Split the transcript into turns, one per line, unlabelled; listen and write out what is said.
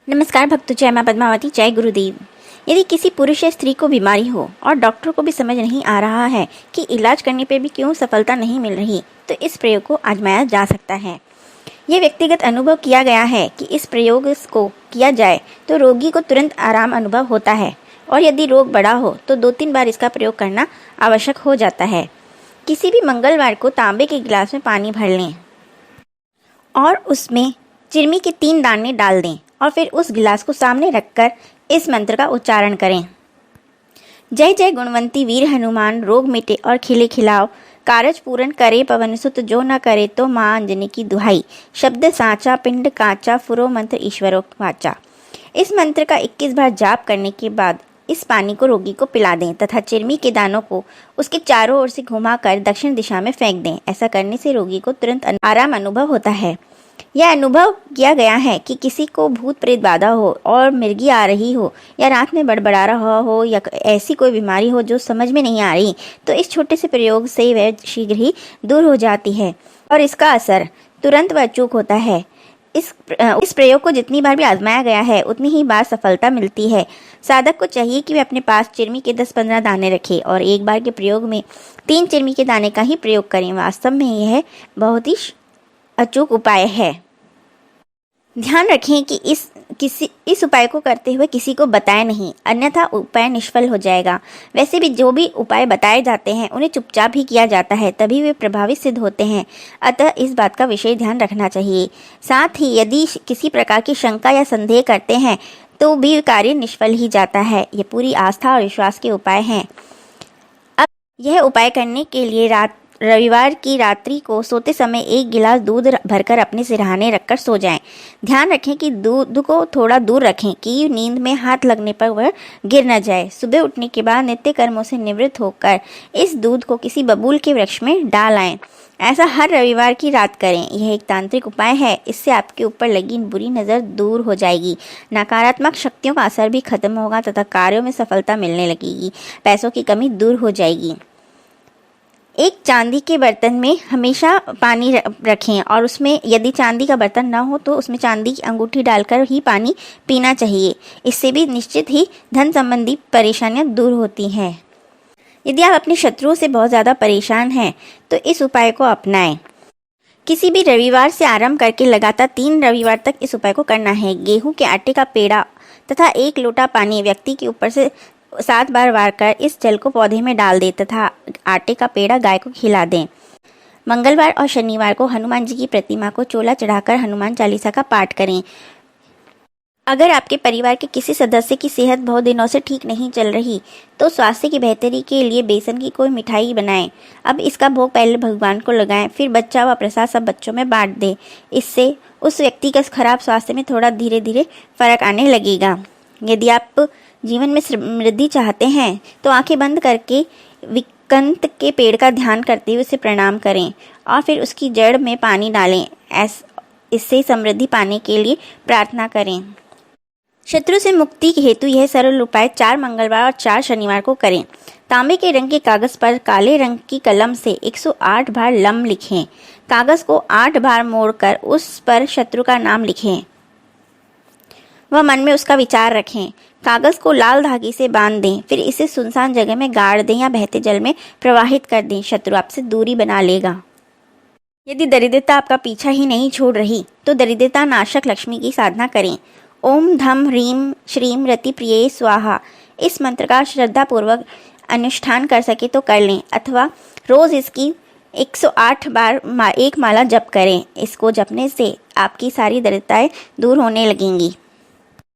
नमस्कार भक्तों, जय मां पद्मावती, जय गुरुदेव। यदि किसी पुरुष या स्त्री को बीमारी हो और डॉक्टर को भी समझ नहीं आ रहा है कि इलाज करने पर भी क्यों सफलता नहीं मिल रही, तो इस प्रयोग को आजमाया जा सकता है। यह व्यक्तिगत अनुभव किया गया है कि इस प्रयोग को किया जाए तो रोगी को तुरंत आराम अनुभव होता है, और यदि रोग बड़ा हो तो 2-3 बार इसका प्रयोग करना आवश्यक हो जाता है। किसी भी मंगलवार को तांबे के गिलास में पानी भर लें और उसमें चिरमी के 3 दाने डाल दें और फिर उस गिलास को सामने रखकर इस मंत्र का उच्चारण करें। जय जय गुणवंती वीर हनुमान, रोग मिटे और खिले खिलाओ, कारज पूर्ण करे पवन सुत, जो न करे तो माँ अंजनी की दुहाई, शब्द साचा पिंड काचा, फुरो मंत्र ईश्वरों वाचा। इस मंत्र का 21 बार जाप करने के बाद इस पानी को रोगी को पिला दें तथा चिरमी के दानों को उसके चारों ओर से घुमाकर दक्षिण दिशा में फेंक दें। ऐसा करने से रोगी को तुरंत आराम अनुभव होता है। यह अनुभव किया गया है कि किसी को भूत प्रेत बाधा हो और मिर्गी आ रही हो या रात में बड़बड़ा रहा हो या ऐसी कोई बीमारी हो जो समझ में नहीं आ रही, तो इस छोटे से प्रयोग से वह शीघ्र ही दूर हो जाती है और इसका असर तुरंत व अचूक होता है। इस प्रयोग को जितनी बार भी आजमाया गया है उतनी ही बार सफलता मिलती है। साधक को चाहिए कि वे अपने पास चिरमी के 10-15 दाने रखें और एक बार के प्रयोग में 3 चिरमी के दाने का ही प्रयोग करें। वास्तव में यह बहुत ही अचूक उपाय है। ध्यान रखें कि इस उपाय को करते हुए किसी को बताएं नहीं, अन्यथा उपाय निष्फल हो जाएगा। वैसे भी जो भी उपाय बताए जाते हैं उन्हें चुपचाप ही किया जाता है, तभी वे प्रभावी सिद्ध होते हैं। अतः इस बात का विशेष ध्यान रखना चाहिए। साथ ही यदि किसी प्रकार की शंका या संदेह करते हैं तो भी कार्य निष्फल ही जाता है। ये पूरी आस्था और विश्वास के उपाय हैं। अब यह उपाय करने के लिए रविवार की रात्रि को सोते समय 1 गिलास दूध भरकर अपने सिरहाने रखकर सो जाएं। ध्यान रखें कि दूध को थोड़ा दूर रखें कि नींद में हाथ लगने पर वह गिर न जाए। सुबह उठने के बाद नित्य कर्मों से निवृत्त होकर इस दूध को किसी बबूल के वृक्ष में डाल आएं। ऐसा हर रविवार की रात करें। यह एक तांत्रिक उपाय है। इससे आपके ऊपर लगी बुरी नज़र दूर हो जाएगी, नकारात्मक शक्तियों का असर भी खत्म होगा तथा कार्यों में सफलता मिलने लगेगी, पैसों की कमी दूर हो जाएगी। एक चांदी के बर्तन में हमेशा पानी रखें और उसमें यदि चांदी का बर्तन न हो तो उसमें चांदी की अंगूठी डालकर ही पानी पीना चाहिए। इससे भी निश्चित ही धन संबंधी परेशानियां दूर होती हैं। यदि आप अपने शत्रुओं से बहुत ज़्यादा परेशान हैं तो इस उपाय को अपनाएं। किसी भी रविवार से आरंभ करके लगातार 3 रविवार तक इस उपाय को करना है। गेहूं के आटे का पेड़ा तथा 1 लोटा पानी व्यक्ति के ऊपर से 7 बार वार कर इस जल को पौधे में डाल दें तथा आटे का पेड़ा गाय को खिला दें। मंगलवार और शनिवार को हनुमान जी की प्रतिमा को चोला चढ़ाकर हनुमान चालीसा का पाठ करें। अगर आपके परिवार के किसी सदस्य की सेहत बहुत दिनों से ठीक नहीं चल रही तो स्वास्थ्य की बेहतरी के लिए बेसन की कोई मिठाई बनाएं। अब इसका भोग पहले भगवान को लगाएं, फिर बच्चा व प्रसाद सब बच्चों में बांट दें। इससे उस व्यक्ति का खराब स्वास्थ्य में थोड़ा धीरे धीरे फर्क आने लगेगा। यदि आप जीवन में समृद्धि चाहते हैं तो आंखें बंद करके विकंत के पेड़ का ध्यान करते हुए उसे प्रणाम करें और फिर उसकी जड़ में पानी डालें। इससे समृद्धि पाने के लिए प्रार्थना करें। शत्रु से मुक्ति हेतु यह सरल उपाय 4 मंगलवार और 4 शनिवार को करें। तांबे के रंग के कागज पर काले रंग की कलम से 108 बार लम लिखें। कागज को 8 बार मोड़कर उस पर शत्रु का नाम लिखें वह मन में उसका विचार रखें। कागज को लाल धागे से बांध दें, फिर इसे सुनसान जगह में गाड़ दें या बहते जल में प्रवाहित कर दें। शत्रु आपसे दूरी बना लेगा। यदि दरिद्रता आपका पीछा ही नहीं छोड़ रही तो दरिद्रता नाशक लक्ष्मी की साधना करें। ओम धम ह्रीम श्रीम रति प्रिये स्वाहा। इस मंत्र का श्रद्धापूर्वक अनुष्ठान कर सके तो कर लें अथवा रोज इसकी 108 बार एक माला जप करें। इसको जपने से आपकी सारी दरिद्रताएं दूर होने लगेंगी।